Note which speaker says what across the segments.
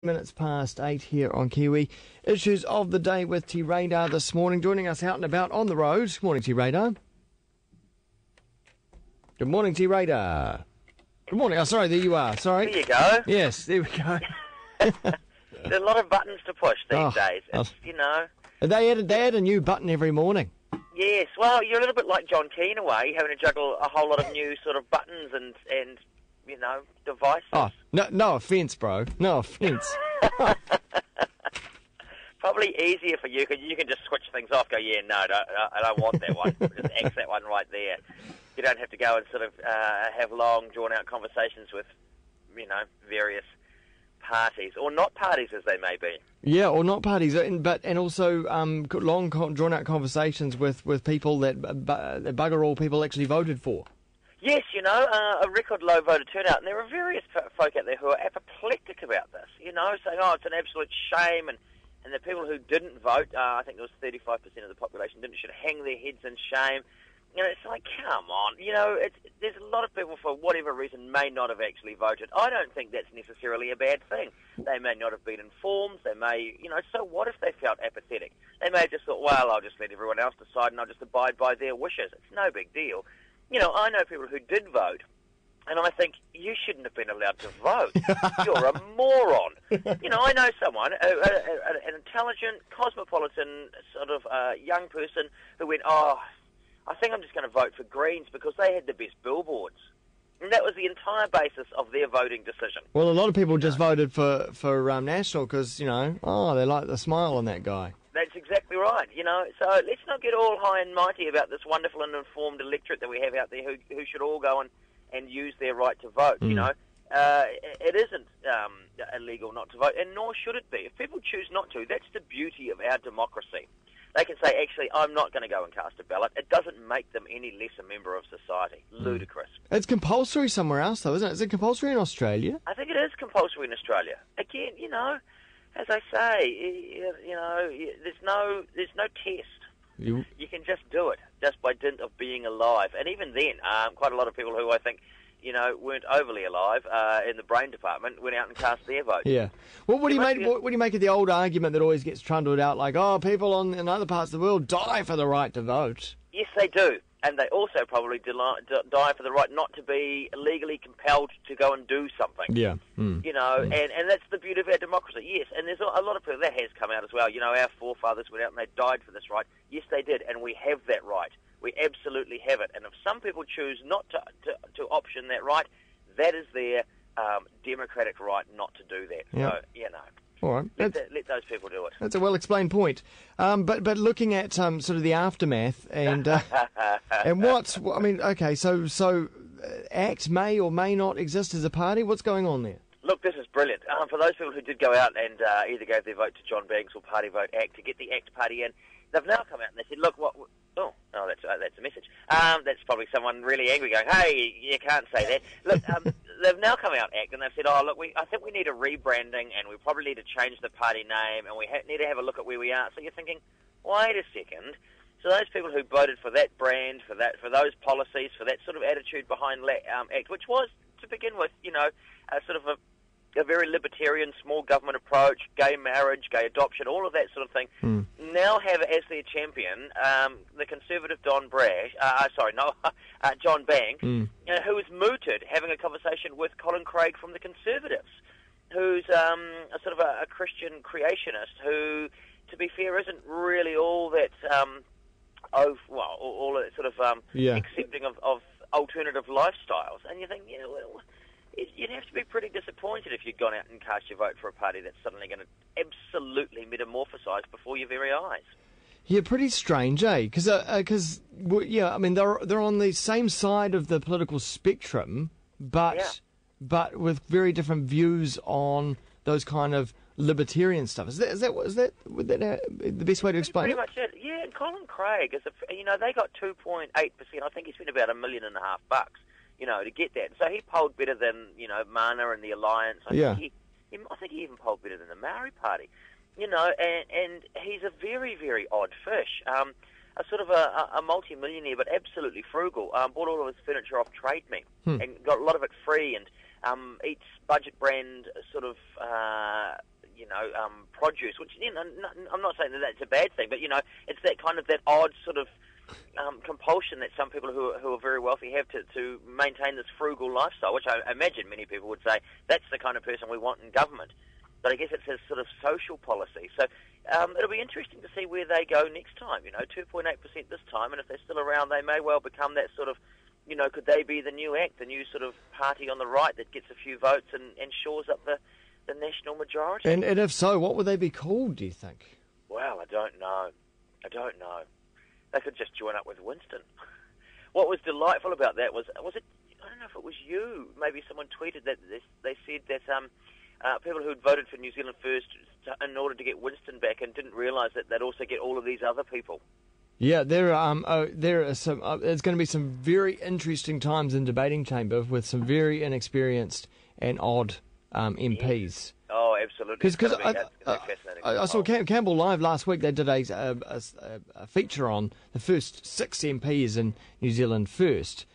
Speaker 1: Minutes past 8 here on Kiwi. Issues of the day with T-Radar this morning. Joining us out and about on the road. Good morning, T-Radar. Good morning, T-Radar. Good morning. Oh, sorry, there you are. Sorry.
Speaker 2: There you go.
Speaker 1: Yes, there we go.
Speaker 2: There's a lot of buttons to push these days. It's,
Speaker 1: They add a new button every morning.
Speaker 2: Yes, well, you're a little bit like John Key in a way, having to juggle a whole lot of new sort of buttons and devices.
Speaker 1: Oh, no offence, bro. No offence.
Speaker 2: Probably easier for you, because you can just switch things off, go, I don't want that one. Just X that one right there. You don't have to go and sort of have long, drawn-out conversations with, various parties, or not parties as they may be.
Speaker 1: Yeah, or not parties, and also long, drawn-out conversations with people that bugger all people actually voted for.
Speaker 2: Yes, a record low voter turnout, and there are various folk out there who are apoplectic about this, saying, it's an absolute shame, and the people who didn't vote, I think it was 35% of the population should hang their heads in shame. It's like, come on, there's a lot of people, for whatever reason, may not have actually voted. I don't think that's necessarily a bad thing. They may not have been informed, they may, so what if they felt apathetic? They may have just thought, well, I'll just let everyone else decide and I'll just abide by their wishes. It's no big deal. I know people who did vote, and I think, you shouldn't have been allowed to vote. You're a moron. I know someone, an intelligent, cosmopolitan sort of young person who went, I think I'm just going to vote for Greens because they had the best billboards. And that was the entire basis of their voting decision.
Speaker 1: Well, a lot of people just voted for National because, they like the smile on that guy.
Speaker 2: That's exactly right, So let's not get all high and mighty about this wonderful and informed electorate that we have out there who should all go and use their right to vote, It isn't illegal not to vote, and nor should it be. If people choose not to, that's the beauty of our democracy. They can say, actually, I'm not going to go and cast a ballot. It doesn't make them any less a member of society. Ludicrous.
Speaker 1: It's compulsory somewhere else, though, isn't it? Is it compulsory in Australia?
Speaker 2: I think it is compulsory in Australia. Again, as I say, there's no test. You can just do it, just by dint of being alive. And even then, quite a lot of people who I think, weren't overly alive in the brain department went out and cast their vote.
Speaker 1: Yeah. Well, what do you make of the old argument that always gets trundled out, like, people in other parts of the world die for the right to vote?
Speaker 2: Yes, they do. And they also probably die for the right not to be legally compelled to go and do something.
Speaker 1: Yeah.
Speaker 2: And that's the beauty of our democracy. Yes, and there's a lot of people, that has come out as well. Our forefathers went out and they died for this right. Yes, they did, and we have that right. We absolutely have it. And if some people choose not to option that right, that is their democratic right not to do that.
Speaker 1: Yep.
Speaker 2: So,
Speaker 1: all right.
Speaker 2: Let those people do it.
Speaker 1: That's a well-explained point. But looking at sort of the aftermath and so ACT may or may not exist as a party. What's going on there?
Speaker 2: Look, this is brilliant. For those people who did go out and either gave their vote to John Banks or party vote ACT to get the ACT party in, they've now come out and they said, look, that's a message. That's probably someone really angry going, hey, you can't say that. Look, they've now come out ACT and they've said, I think we need a rebranding and we probably need to change the party name and we need to have a look at where we are. So you're thinking, wait a second. So those people who voted for that brand, for those policies, for that sort of attitude behind ACT, which was, to begin with, sort of a very libertarian, small government approach, gay marriage, gay adoption, all of that sort of thing, now have as their champion the conservative John Banks, who is mooted having a conversation with Colin Craig from the Conservatives, who's a sort of a Christian creationist who, to be fair, isn't really all that all that sort of accepting of alternative lifestyles. And you think, you'd have to be pretty disappointed if you'd gone out and cast your vote for a party that's suddenly going to absolutely metamorphosise before your very eyes.
Speaker 1: Yeah, pretty strange, eh? Because they're on the same side of the political spectrum, but with very different views on those kind of libertarian stuff. Is that the best way to explain it?
Speaker 2: Pretty much it. Yeah, and Colin Craig is they got 2.8%. I think he spent about $1.5 million to get that. So he polled better than, Mana and the Alliance. I think he even polled better than the Maori Party. And he's a very, very odd fish. A sort of a multi-millionaire, but absolutely frugal. Bought all of his furniture off Trade Me and got a lot of it free, and eats budget brand sort of produce, which, I'm not saying that that's a bad thing, but, it's that kind of that odd sort of compulsion that some people who are very wealthy have to maintain this frugal lifestyle, which I imagine many people would say that's the kind of person we want in government. But I guess it's a sort of social policy. So it'll be interesting to see where they go next time. 2.8% this time, and if they're still around, they may well become that sort of, could they be the new ACT, the new sort of party on the right that gets a few votes and shores up the national majority?
Speaker 1: And if so, what would they be called, do you think?
Speaker 2: Well, I don't know. They could just join up with Winston. What was delightful about that was it, I don't know if it was you, maybe someone tweeted that they said that people who'd voted for New Zealand First in order to get Winston back and didn't realise that they'd also get all of these other people.
Speaker 1: Yeah, there are some. There's going to be some very interesting times in debating chamber with some very inexperienced and odd MPs.
Speaker 2: Oh, absolutely.
Speaker 1: Because I saw Campbell Live last week. They did a feature on the first 6 MPs in New Zealand First,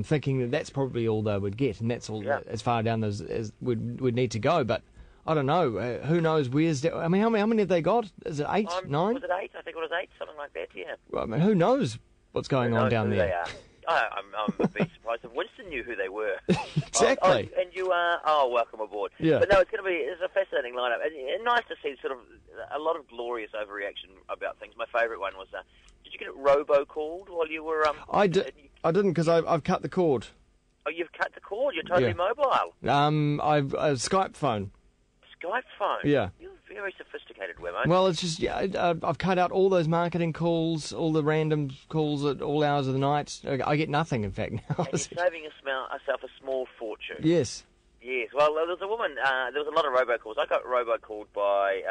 Speaker 1: thinking that that's probably all they would get, and that's all as far down as would need to go. But I don't know. Who knows? Where's that? I mean, how many have they got? Is it 8, 9?
Speaker 2: Was it 8? I think it was 8, something like that. Yeah.
Speaker 1: Well, I mean, who knows what's going on down there?
Speaker 2: They are. I'm a bit surprised if Winston knew who they were.
Speaker 1: Exactly.
Speaker 2: And you are. Welcome aboard.
Speaker 1: Yeah.
Speaker 2: But no, it's a fascinating lineup, and nice to see sort of a lot of glorious overreaction about things. My favourite one was, did you get it robo-called while you were?
Speaker 1: I didn't because I've cut the cord.
Speaker 2: Oh, you've cut the cord. You're totally mobile.
Speaker 1: I've a Skype phone.
Speaker 2: Skype phone.
Speaker 1: Yeah.
Speaker 2: You're very sophisticated, Wammo.
Speaker 1: Well, it's just I've cut out all those marketing calls, all the random calls at all hours of the night. I get nothing, in fact, now.
Speaker 2: And you're saving yourself a small fortune.
Speaker 1: Yes.
Speaker 2: Yes. Well, there was a woman. There was a lot of robocalls. I got robocalled by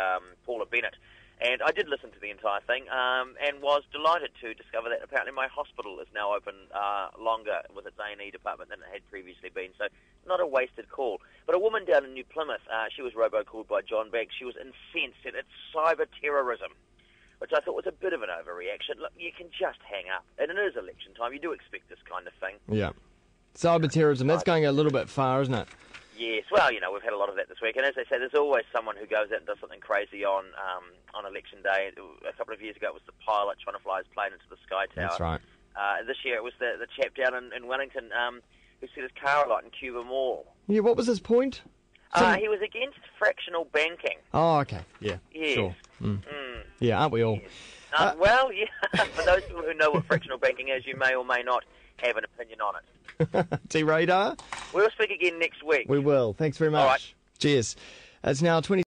Speaker 2: Paula Bennett, and I did listen to the entire thing, and was delighted to discover that apparently my hospital is now open longer with its A&E department than it had previously been. So not a wasted call. But a woman down in New Plymouth, she was robocalled by John Beggs. She was incensed at it's cyber terrorism, which I thought was a bit of an overreaction. Look, you can just hang up. And it is election time. You do expect this kind of thing.
Speaker 1: Yeah. Cyber terrorism, that's going a little bit far, isn't it?
Speaker 2: Yes, well, we've had a lot of that this week, and as I say, there's always someone who goes out and does something crazy on election day. A couple of years ago, it was the pilot trying to fly his plane into the Sky Tower.
Speaker 1: That's right.
Speaker 2: This year, it was the chap down in Wellington who set his car alight in Cuba Mall.
Speaker 1: Yeah, what was his point?
Speaker 2: He was against fractional banking.
Speaker 1: Oh, okay, yeah,
Speaker 2: yes.
Speaker 1: Sure. Yeah, aren't we all?
Speaker 2: Yes. Well, yeah, for those people who know what fractional banking is, you may or may not have an opinion on it.
Speaker 1: T-Radar?
Speaker 2: We'll speak again next week.
Speaker 1: We will. Thanks very much.
Speaker 2: All right.
Speaker 1: Cheers. It's now 20